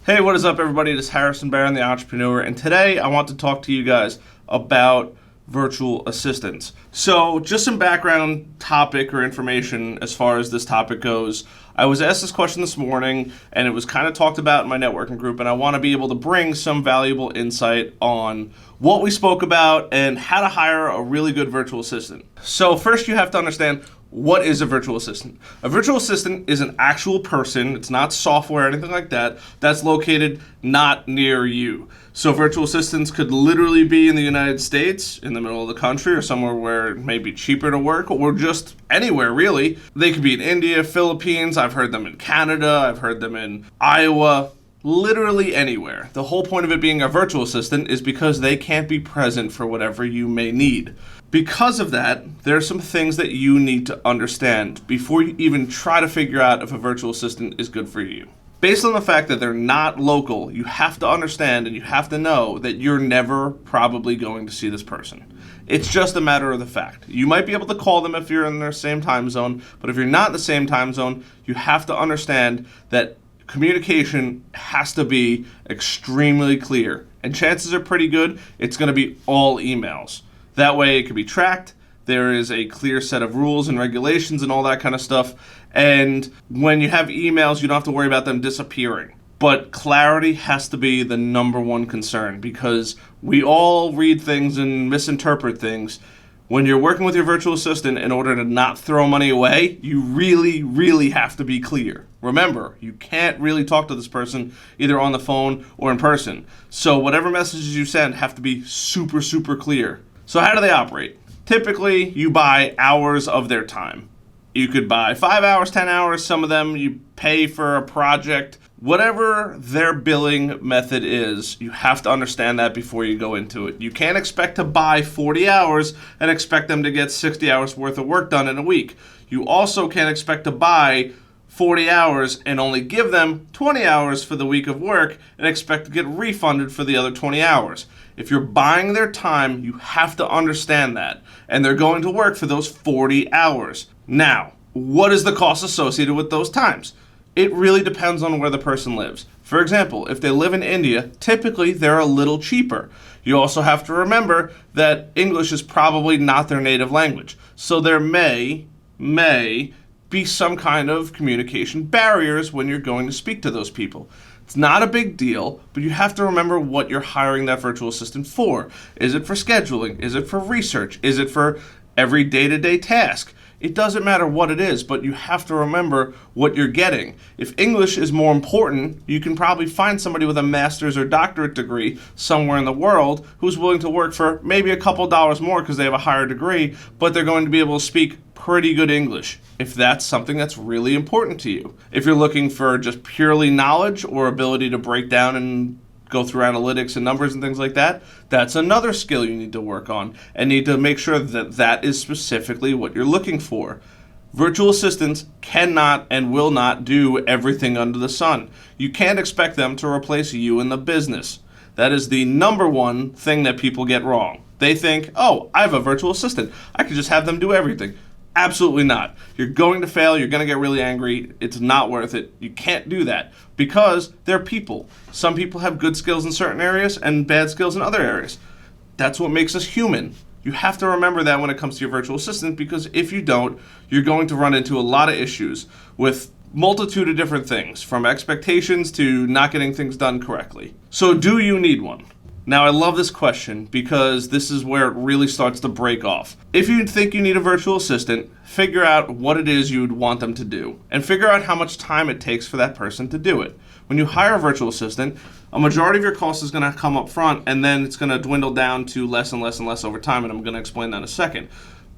Hey, what is up, everybody? This is Harrison Barron, the entrepreneur, and today I want to talk to you guys about virtual assistants. So, just some background topic or information as far as this topic goes. I was asked this question this morning, and it was kind of talked about in my networking group, and I want to be able to bring some valuable insight on what we spoke about and how to hire a really good virtual assistant. So, first, you have to understand, what is a virtual assistant? A virtual assistant is an actual person, it's not software or anything like that, that's located not near you. So virtual assistants could literally be in the United States, in the middle of the country, or somewhere where it may be cheaper to work, or just anywhere really. They could be in India, Philippines, I've heard them in Canada, I've heard them in Iowa, literally anywhere. The whole point of it being a virtual assistant is because they can't be present for whatever you may need. Because of that, there are some things that you need to understand before you even try to figure out if a virtual assistant is good for you. Based on the fact that they're not local, you have to understand and you have to know that you're never probably going to see this person. It's just a matter of the fact. You might be able to call them if you're in their same time zone, but if you're not in the same time zone, you have to understand that communication has to be extremely clear. And chances are pretty good it's going to be all emails. That way it can be tracked. There is a clear set of rules and regulations and all that kind of stuff. And when you have emails, you don't have to worry about them disappearing. But clarity has to be the number one concern because we all read things and misinterpret things. When you're working with your virtual assistant, in order to not throw money away, you really, really have to be clear. Remember, you can't really talk to this person either on the phone or in person. So whatever messages you send have to be super, super clear. So how do they operate? Typically, you buy hours of their time. You could buy 5 hours, 10 hours. Some of them you pay for a project. Whatever their billing method is, you have to understand that before you go into it. You can't expect to buy 40 hours and expect them to get 60 hours worth of work done in a week. You also can't expect to buy 40 hours and only give them 20 hours for the week of work and expect to get refunded for the other 20 hours. If you're buying their time, you have to understand that. And they're going to work for those 40 hours. Now, what is the cost associated with those times? It really depends on where the person lives. For example, if they live in India, typically they're a little cheaper. You also have to remember that English is probably not their native language. So there may be some kind of communication barriers when you're going to speak to those people. It's not a big deal, but you have to remember what you're hiring that virtual assistant for. Is it for scheduling? Is it for research? Is it for every day-to-day task? It doesn't matter what it is, but you have to remember what you're getting. If English is more important, you can probably find somebody with a master's or doctorate degree somewhere in the world who's willing to work for maybe a couple dollars more because they have a higher degree, but they're going to be able to speak pretty good English, if that's something that's really important to you. If you're looking for just purely knowledge or ability to break down and go through analytics and numbers and things like that, that's another skill you need to work on and need to make sure that that is specifically what you're looking for. Virtual assistants cannot and will not do everything under the sun. You can't expect them to replace you in the business. That is the number one thing that people get wrong. They think, oh, I have a virtual assistant. I can just have them do everything. Absolutely not. You're going to fail. You're going to get really angry. It's not worth it. You can't do that because they're people. Some people have good skills in certain areas and bad skills in other areas. That's what makes us human. You have to remember that when it comes to your virtual assistant because if you don't, you're going to run into a lot of issues with multitude of different things, from expectations to not getting things done correctly. So do you need one? Now, I love this question because this is where it really starts to break off. If you think you need a virtual assistant, figure out what it is you'd want them to do and figure out how much time it takes for that person to do it. When you hire a virtual assistant, a majority of your cost is going to come up front and then it's going to dwindle down to less and less and less over time, and I'm going to explain that in a second.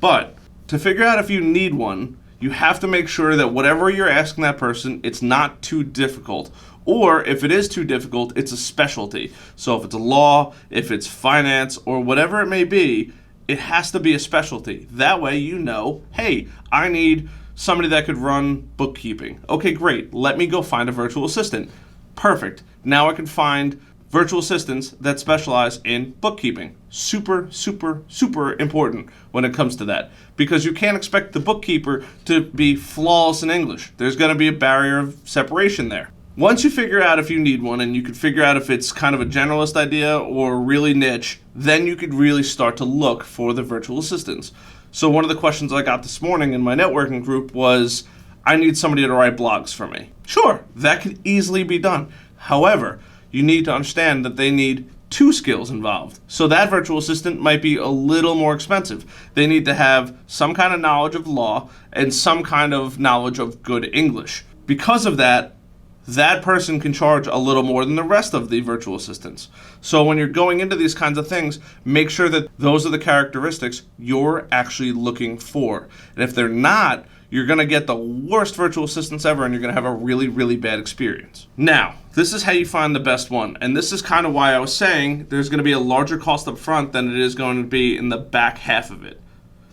But to figure out if you need one, you have to make sure that whatever you're asking that person, it's not too difficult. Or if it is too difficult, it's a specialty. So if it's a law, if it's finance, or whatever it may be, it has to be a specialty. That way you know, hey, I need somebody that could run bookkeeping. Okay, great. Let me go find a virtual assistant. Perfect. Now I can find virtual assistants that specialize in bookkeeping. Super, super, super important when it comes to that. Because you can't expect the bookkeeper to be flawless in English. There's going to be a barrier of separation there. Once you figure out if you need one, and you can figure out if it's kind of a generalist idea or really niche, then you could really start to look for the virtual assistants. So one of the questions I got this morning in my networking group was, I need somebody to write blogs for me. Sure, that could easily be done. However, you need to understand that they need 2 skills involved. So that virtual assistant might be a little more expensive. They need to have some kind of knowledge of law and some kind of knowledge of good English. Because of that, that person can charge a little more than the rest of the virtual assistants. So when you're going into these kinds of things, make sure that those are the characteristics you're actually looking for. And if they're not, you're going to get the worst virtual assistants ever, and you're going to have a really, really bad experience. Now, this is how you find the best one. And this is kind of why I was saying there's going to be a larger cost up front than it is going to be in the back half of it.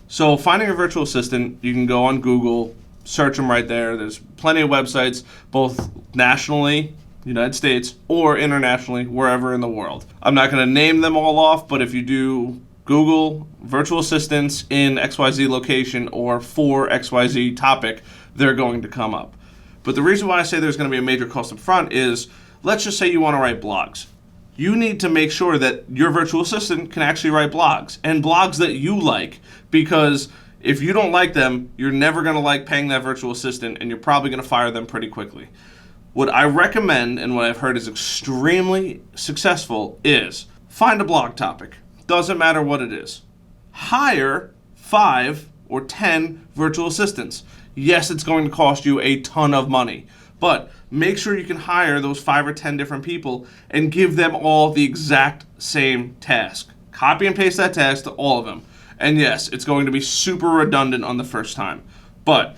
So finding a virtual assistant, you can go on Google, search them right there. There's plenty of websites, both nationally, United States, or internationally, wherever in the world. I'm not going to name them all off, but if you do Google virtual assistants in XYZ location or for XYZ topic, they're going to come up. But the reason why I say there's going to be a major cost up front is, let's just say you want to write blogs. You need to make sure that your virtual assistant can actually write blogs, and blogs that you like, because if you don't like them, you're never going to like paying that virtual assistant, and you're probably going to fire them pretty quickly. What I recommend, and what I've heard is extremely successful, is find a blog topic. Doesn't matter what it is. Hire 5 or 10 virtual assistants. Yes, it's going to cost you a ton of money, but make sure you can hire those 5 or 10 different people and give them all the exact same task. Copy and paste that task to all of them. And yes, it's going to be super redundant on the first time, but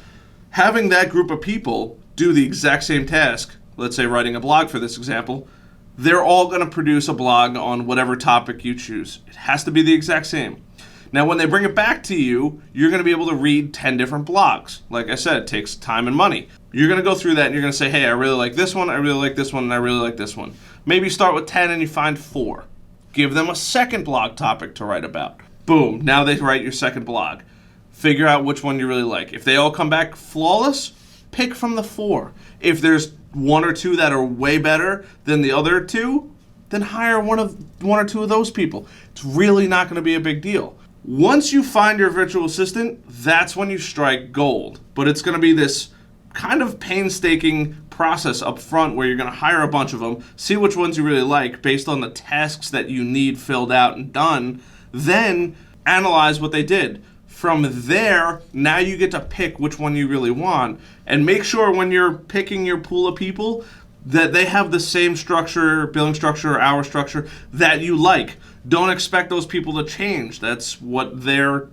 having that group of people do the exact same task, let's say writing a blog for this example, they're all going to produce a blog on whatever topic you choose. It has to be the exact same. Now, when they bring it back to you, you're going to be able to read 10 different blogs. Like I said, it takes time and money. You're going to go through that and you're going to say, hey, I really like this one, I really like this one, and I really like this one. Maybe start with 10 and you find 4. Give them a second blog topic to write about. Boom, now they write your second blog. Figure out which one you really like. If they all come back flawless, pick from the 4. If there's 1 or 2 that are way better than the other 2, then hire one or 2 of those people. It's really not going to be a big deal. Once you find your virtual assistant, that's when you strike gold. But it's going to be this kind of painstaking process up front where you're going to hire a bunch of them, see which ones you really like based on the tasks that you need filled out and done, then analyze what they did. From there, now you get to pick which one you really want, and make sure when you're picking your pool of people that they have the same structure, billing structure, or hour structure that you like. Don't expect those people to change. That's what they're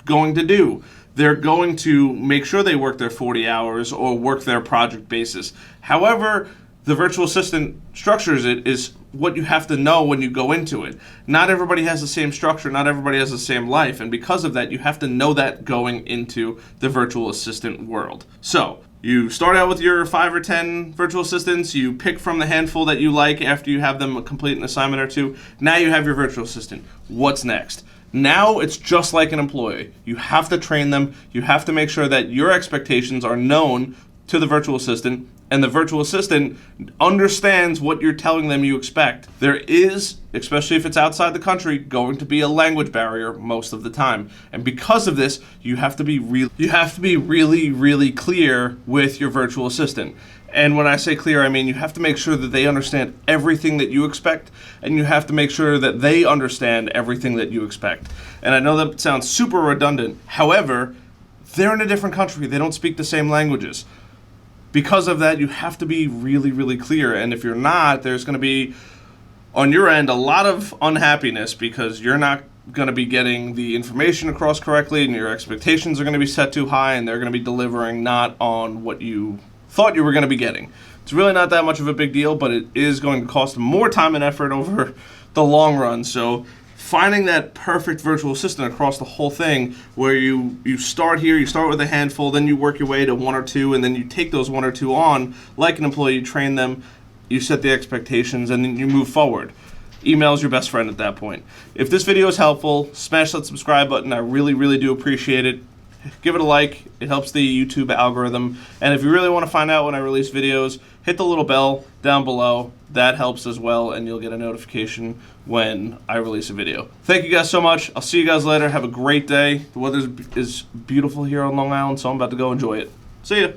going to do. They're going to make sure they work their 40 hours or work their project basis. However, the virtual assistant structures it is what you have to know when you go into it. Not everybody has the same structure, not everybody has the same life, and because of that, you have to know that going into the virtual assistant world. So, you start out with your 5 or 10 virtual assistants, you pick from the handful that you like after you have them complete an assignment or 2. Now you have your virtual assistant. What's next? Now it's just like an employee. You have to train them, you have to make sure that your expectations are known to the virtual assistant, and the virtual assistant understands what you're telling them you expect. There is, especially if it's outside the country, going to be a language barrier most of the time. And because of this, you have to be really, really clear with your virtual assistant. And when I say clear, I mean you have to make sure that they understand everything that you expect, and you have to make sure that they understand everything that you expect. And I know that sounds super redundant. However, they're in a different country. They don't speak the same languages. Because of that, you have to be really, really clear. And if you're not, there's going to be, on your end, a lot of unhappiness because you're not going to be getting the information across correctly, and your expectations are going to be set too high, and they're going to be delivering not on what you thought you were going to be getting. It's really not that much of a big deal, but it is going to cost more time and effort over the long run. So finding that perfect virtual assistant across the whole thing, where you start here, you start with a handful, then you work your way to 1 or 2, and then you take those 1 or 2 on like an employee, you train them, you set the expectations, and then you move forward. Email is your best friend at that point. If this video is helpful, smash that subscribe button. I really, really do appreciate it. give it a like. It helps the YouTube algorithm. And if you really want to find out when I release videos, hit the little bell down below. That helps as well, and you'll get a notification when I release a video. Thank you guys so much. I'll see you guys later. Have a great day. The weather is beautiful here on Long Island, so I'm about to go enjoy it. See ya.